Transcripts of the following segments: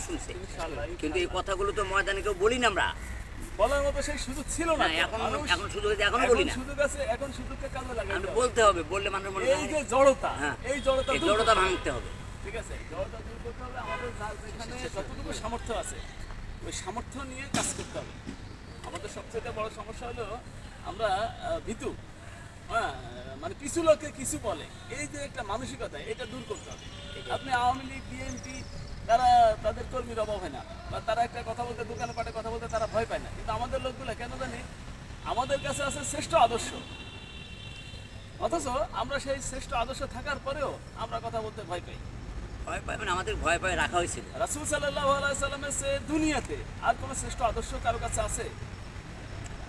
শুনছে, কিন্তু এই কথাগুলো তো ময়দানে কেউ বলি না আমরা, বলার মতো সেই সুযোগ ছিল না। এখন এখন সুযোগ আছে, এখনো বলি না। সুযোগ আছে, এখন সুযোগকে কাজে লাগাই। বলতে হবে, বললে মানুষ মনে এই যে জড়তা, হ্যাঁ, এই জড়তা এই জড়তা ভাঙতে হবে। ঠিক আছে, জড়তা দূর করতে হলে আমাদের যেখানে যতটুকু সামর্থ্য আছে ওই সামর্থ্য নিয়ে কাজ করতে হবে। আমাদের সবচেয়ে বড় সমস্যা হলো আমরা ভীতু, হ্যাঁ, মানে কিছু লোকে কিছু বলে, এই যে একটা মানসিকতা, এটা দূর করতে হবে। আপনি আওয়ামী লীগ, বিএনপি, তারা তাদের কর্মীর অভাব হয় না, বা তারা একটা কথা বলতে, দোকানে পাটে কথা বলতে তারা ভয় পায় না, কিন্তু আমাদের লোকগুলো কেন জানি আমাদের কাছে আছে শ্রেষ্ঠ আদর্শ, অথচ আমরা সেই শ্রেষ্ঠ আদর্শ থাকার পরেও আমরা কথা বলতে ভয় পাই। ভয় পায় মানে আমাদের ভয় পায় রাখা হয়েছিল। রাসূল সাল্লাল্লাহু আলাইহি সাল্লামের সে দুনিয়াতে আর কোনো শ্রেষ্ঠ আদর্শ কারো কাছে আছে?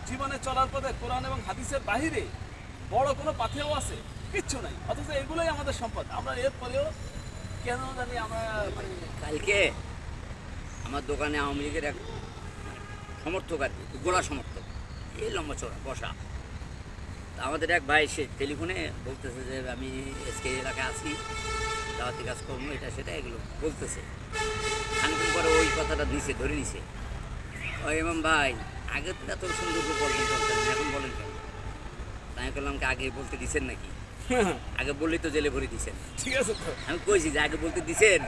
জীবনে চলার পথে কোরআন এবং হাদিসের বাহিরে বড় কোনো পাথেও আছে? কিচ্ছু নাই, অথচ এগুলোই আমাদের সম্পদ। আমরা এরপরেও কেন জানি আমরা কালকে আমার দোকানে আওয়ামী লীগের এক সমর্থক আর কি, গোড়া সমর্থক, এই লম্বা চড়া বসা, আমাদের এক ভাই সে টেলিফোনে বলতেছে যে আমি এসকে এলাকায় আছি, দাওয়াতি কাজ করবো, এটা সেটা এগুলো বলতেছে। খানিক্ষণ পরে ওই কথাটা নিচে ধরে নিছে, ওই ইমাম ভাই আগে তো এত সুন্দর করে বলতেন, চলতেন, এখন বলেন কেন? তাই আমি বললাম আগে বলতে দিছেন নাকি? আগে বললেই তো জেলে ভরে দিছেন। ঠিক আছে তো, আমি কইছি যে আগে বলতে দিছেন,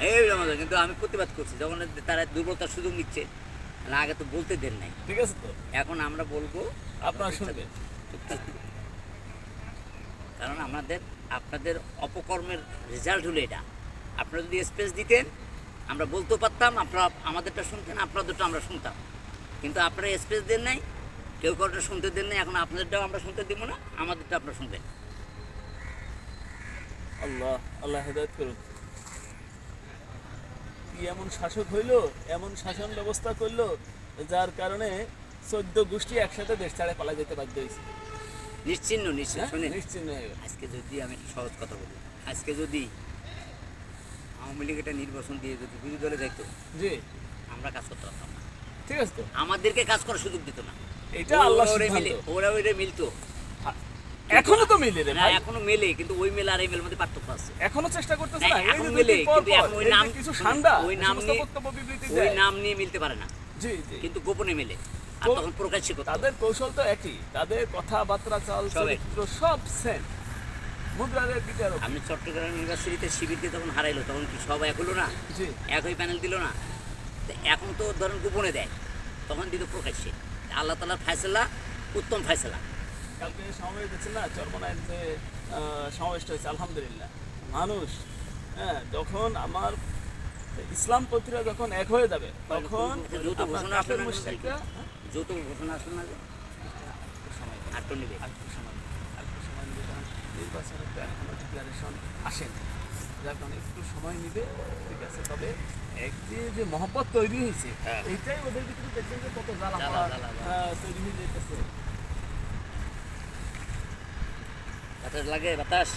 এই আমাদের, কিন্তু আমি প্রতিবাদ করছি যখন তারা দুর্বলতার সুযোগ নিচ্ছে, না আগে তো বলতে দেন নাই। ঠিক আছে তো, এখন আমরা বলবো, আপনারা শুনবেন। কারণ আপনাদের অপকর্মের রেজাল্ট হলো এটা। আপনারা যদি স্পেস দিতেন আমরা বলতেও পারতাম, আপনারা আমাদেরটা শুনতেন, আপনাদেরটা আমরা শুনতাম, কিন্তু আপনারা স্পেস দেন নাই, কেউ কাউটা শুনতে দেন নাই। এখন আপনাদেরটাও আমরা শুনতে দিব না, আমাদেরটা আপনারা শুনবেন। আল্লাহ আল্লাহ হেদায়েত করুন। কি এমন শাসক হইলো, এমন শাসন ব্যবস্থা করলো, যার কারণে 14 গোষ্ঠী একসাথে দেশ ছাড়ে পালা যেতে বাধ্য হয়েছে। নিশ্চিন্ন শুনে নিশ্চিন্ন হয়ে গেল। আজকে যদি আমি একটা সহজ কথা বলি, আজকে যদি আওয়ামী লীগ এটা নির্বাচন দিয়ে যদি বিরোধী দলে যাইতো, জি, আমরা কাজ করতে পারতাম না, ঠিক আছে তো, আমাদেরকে কাজ করার সুযোগ দিত না। এটা আল্লাহর ওরা সিদ্ধান্ত। মিলে, ওরা ওইটা মিলতো, এখনো তো মিলে রে না ভাই, এখনো মেলে, কিন্তু ওই মেলা আর এই মেলার মধ্যে পার্থক্য আছে। এখনো চেষ্টা করতেছে না, না, এই এখন যে মিলে, দুই দিন পর কিন্তু পর এখন ওই এই যে নাম, কিছু সান্ডা ওই নাম সমস্ত নিয়ে, বক্তব্য বিবৃতি ওই দেয়। নাম নিয়ে মিলতে পারে না, জি জি, কিন্তু গোপনে মেলে, আর তো তখন প্রকাশ্যে করতে হবে। তাদের কৌশল তো একই, তাদের কথাবার্তা, চাল সব এক। চরিত্র সব সেম, মুদ্রার বিচার। আপনি চট্টগ্রাম ইউনিভার্সিটিতে শিবিরকে যখন হারাইলো, তখন কি সব এক হলো না? জি, একই প্যানেল দিল না? তো এখন তো ধরেন গোপনে দেয়, তখন দিত প্রকাশ্যে। আল্লাহ তাআলার ফয়সালা উত্তম ফয়সালা। কালকে সমাবেশ দেখছেন না, চরমনায়ের যে সমাবেশটা হয়েছে, আলহামদুলিল্লাহ মানুষ, হ্যাঁ, যখন আমার ইসলামপন্থীরা যখন এক হয়ে যাবে, তখন যৌথ আপনার ঘোষণা কাফের আসলো না, মুশরিকরা যৌথ ঘোষণা আসলো না যে সময় আটটো নেবে। আরেকটু সময় নিবে, কারণ নির্বাচনের তো এখনো ডিক্লারেশন আসেনি, যার কারণে একটু সময় নিবে, ঠিক আছে। তবে এক যে মহব্বত তৈরি হয়েছে, হ্যাঁ। এইটাই ওদের ভিতরে দেখবেন যে কত জ্বালা জ্বালা, পালা জ্বালা, তৈরি হয়ে যেতেছে। বাতাস লাগে, বাতাস